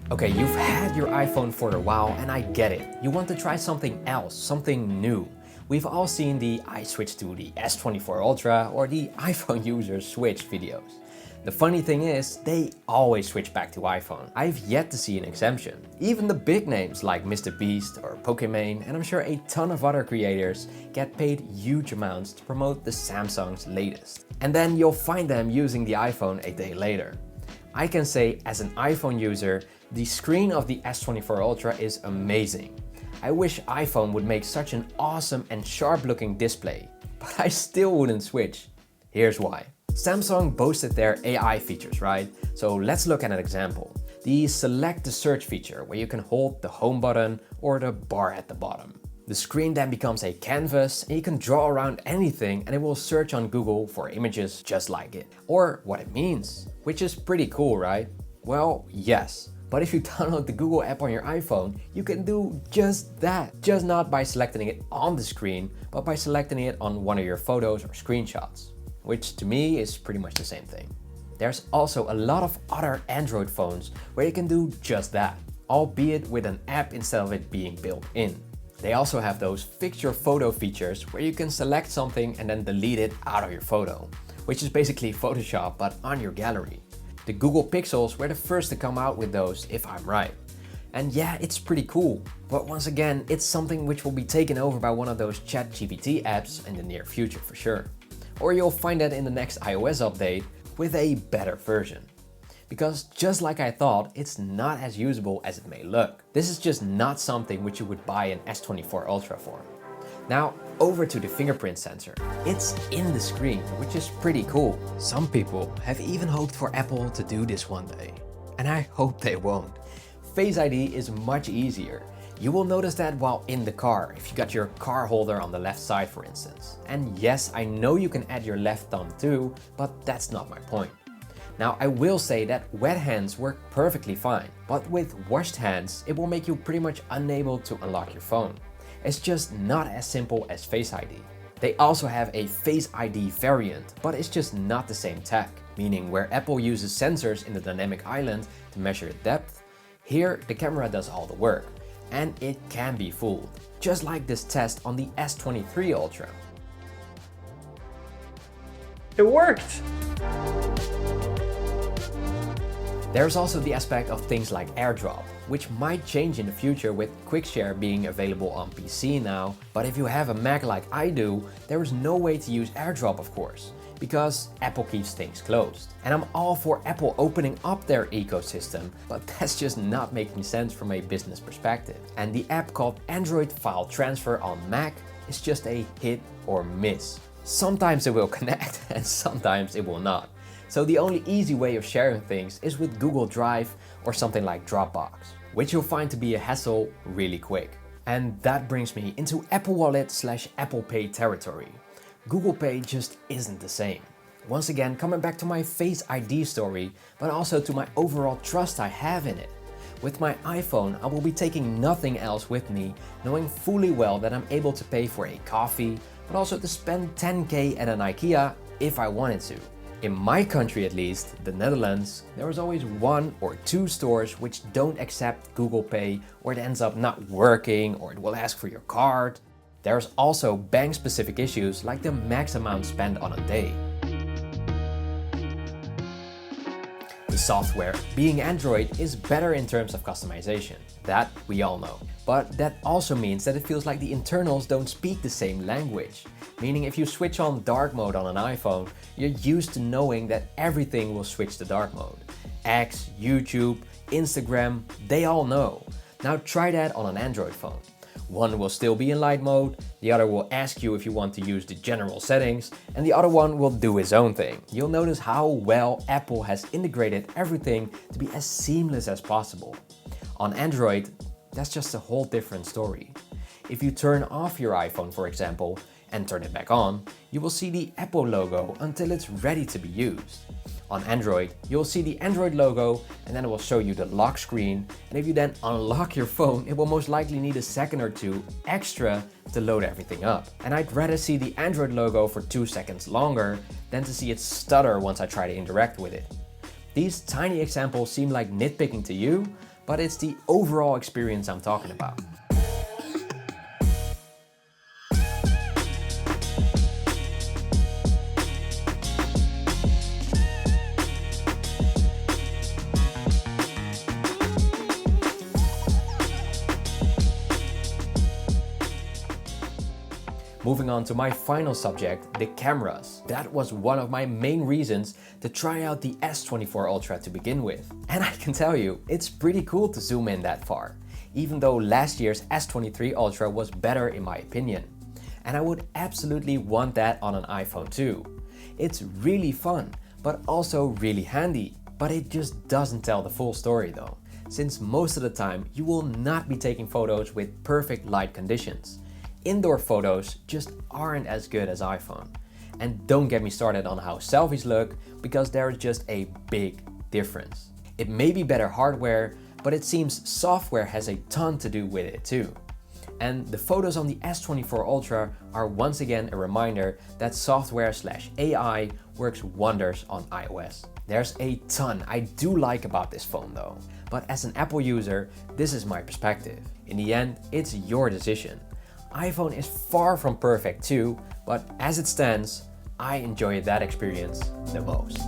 Okay, you've had your iPhone for a while and I get it. You want to try something else, something new. We've all seen the I switched to the S24 Ultra or the iPhone users switch videos. The funny thing is, they always switch back to iPhone. I've yet to see an exemption. Even the big names like MrBeast or Pokimane, and I'm sure a ton of other creators, get paid huge amounts to promote the Samsung's latest. And then you'll find them using the iPhone a day later. I can say as an iPhone user, the screen of the S24 Ultra is amazing. I wish iPhone would make such an awesome and sharp looking display, but I still wouldn't switch. Here's why. Samsung boasted their AI features, right? So let's look at an example. The select the search feature where you can hold the home button or the bar at the bottom. The screen then becomes a canvas and you can draw around anything and it will search on Google for images just like it. Or what it means, which is pretty cool, right? Well, yes. But if you download the Google app on your iPhone, you can do just that. Just not by selecting it on the screen, but by selecting it on one of your photos or screenshots. Which to me is pretty much the same thing. There's also a lot of other Android phones where you can do just that, albeit with an app instead of it being built in. They also have those fix your photo features where you can select something and then delete it out of your photo, which is basically Photoshop but on your gallery. The Google Pixels were the first to come out with those, if I'm right. And yeah, it's pretty cool, but once again, it's something which will be taken over by one of those ChatGPT apps in the near future for sure. Or you'll find that in the next iOS update with a better version. Because just like I thought, it's not as usable as it may look. This is just not something which you would buy an S24 Ultra for. Now, over to the fingerprint sensor. It's in the screen, which is pretty cool. Some people have even hoped for Apple to do this one day. And I hope they won't. Face ID is much easier. You will notice that while in the car, if you got your car holder on the left side for instance. And yes, I know you can add your left thumb too, but that's not my point. Now I will say that wet hands work perfectly fine, but with washed hands, it will make you pretty much unable to unlock your phone. It's just not as simple as Face ID. They also have a Face ID variant, but it's just not the same tech, meaning where Apple uses sensors in the dynamic island to measure depth, here the camera does all the work, and it can be fooled, just like this test on the S23 Ultra. It worked! There's also the aspect of things like AirDrop, which might change in the future with QuickShare being available on PC now, but if you have a Mac like I do, there is no way to use AirDrop of course, because Apple keeps things closed. And I'm all for Apple opening up their ecosystem, but that's just not making sense from a business perspective. And the app called Android File Transfer on Mac is just a hit or miss. Sometimes it will connect and sometimes it will not. So the only easy way of sharing things is with Google Drive or something like Dropbox, which you'll find to be a hassle really quick. And that brings me into Apple Wallet / Apple Pay territory. Google Pay just isn't the same. Once again, coming back to my Face ID story, but also to my overall trust I have in it. With my iPhone, I will be taking nothing else with me, knowing fully well that I'm able to pay for a coffee, but also to spend 10K at an IKEA if I wanted to. In my country at least, the Netherlands, there is always 1 or 2 stores which don't accept Google Pay, or it ends up not working, or it will ask for your card. There's also bank-specific issues like the max amount spent on a day. The software, being Android, is better in terms of customization. That we all know. But that also means that it feels like the internals don't speak the same language. Meaning if you switch on dark mode on an iPhone, you're used to knowing that everything will switch to dark mode. X, YouTube, Instagram, they all know. Now try that on an Android phone. One will still be in light mode, the other will ask you if you want to use the general settings, and the other one will do its own thing. You'll notice how well Apple has integrated everything to be as seamless as possible. On Android, that's just a whole different story. If you turn off your iPhone, for example, and turn it back on, you will see the Apple logo until it's ready to be used. On Android, you'll see the Android logo and then it will show you the lock screen, and if you then unlock your phone, it will most likely need a second or 2 extra to load everything up. And I'd rather see the Android logo for 2 seconds longer than to see it stutter once I try to interact with it. These tiny examples seem like nitpicking to you, but it's the overall experience I'm talking about. Moving on to my final subject, the cameras. That was one of my main reasons to try out the S24 Ultra to begin with. And I can tell you, it's pretty cool to zoom in that far, even though last year's S23 Ultra was better in my opinion. And I would absolutely want that on an iPhone too. It's really fun, but also really handy. But it just doesn't tell the full story though, since most of the time you will not be taking photos with perfect light conditions. Indoor photos just aren't as good as iPhone. And don't get me started on how selfies look, because there's just a big difference. It may be better hardware, but it seems software has a ton to do with it too. And the photos on the S24 Ultra are once again a reminder that software/AI works wonders on iOS. There's a ton I do like about this phone though, but as an Apple user, this is my perspective. In the end, it's your decision. iPhone is far from perfect too, but as it stands, I enjoy that experience the most.